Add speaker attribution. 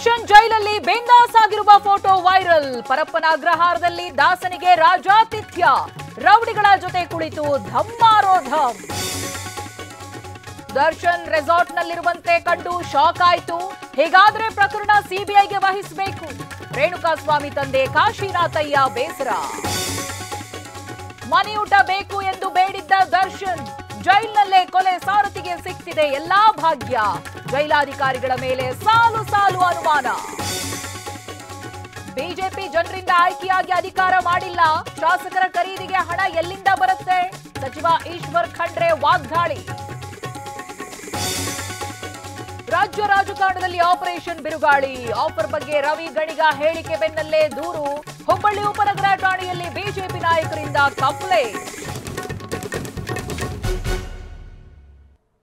Speaker 1: ದರ್ಶನ್ ಜೈಲಲ್ಲಿ ಬಿಂದಾಸ್ ಆಗಿರುವ ಫೋಟೋ ವೈರಲ್. ಪರಪ್ಪನ ಅಗ್ರಹಾರದಲ್ಲಿ ದಾಸನಿಗೆ ರಾಜಾತಿಥ್ಯ. ರೌಡಿಗಳ ಜೊತೆ ಕುಳಿತು ಧಮ್ಮಾರೋ ಧಮ್. ದರ್ಶನ್ ರೆಸಾರ್ಟ್ನಲ್ಲಿರುವಂತೆ ಕಂಡು ಶಾಕ್ ಆಯಿತು. ಹೀಗಾದ್ರೆ ಪ್ರಕರಣ ಸಿಬಿಐಗೆ ವಹಿಸಬೇಕು. ರೇಣುಕಾಸ್ವಾಮಿ ತಂದೆ ಕಾಶಿನಾಥಯ್ಯ ಬೇಸರ. ಮನೆಯೂಟ ಬೇಕು ಎಂದು ಬೇಡಿದ್ದ ದರ್ಶನ್ ಜೈಲಿನಲ್ಲೇ ಕೊಲೆ ಸಾರಥಿಗೆ ಸಿಕ್ಕಿದೆ ಎಲ್ಲಾ ಭಾಗ್ಯ. ಜೈಲಾಧಿಕಾರಿಗಳ ಮೇಲೆ ಸಾಲು ಸಾಲು ಅನುಮಾನ. ಬಿಜೆಪಿ ಜನರಿಂದ ಆಯ್ಕೆಯಾಗಿ ಅಧಿಕಾರ ಮಾಡಿಲ್ಲ. ಶಾಸಕರ ಖರೀದಿಗೆ ಹಣ ಎಲ್ಲಿಂದ ಬರುತ್ತೆ? ಸಚಿವ ಈಶ್ವರ್ ಖಂಡ್ರೆ ವಾಗ್ದಾಳಿ. ರಾಜ್ಯ ರಾಜಕಾರಣದಲ್ಲಿ ಆಪರೇಷನ್ ಬಿರುಗಾಳಿ. ಆಫರ್ ಬಗ್ಗೆ ರವಿ ಗಣಿಗ ಹೇಳಿಕೆ ಬೆನ್ನಲ್ಲೇ ದೂರು. ಹುಬ್ಬಳ್ಳಿ ಉಪನಗರ ಠಾಣೆಯಲ್ಲಿ ಬಿಜೆಪಿ ನಾಯಕರಿಂದ ಕಂಪ್ಲೇಂಟ್.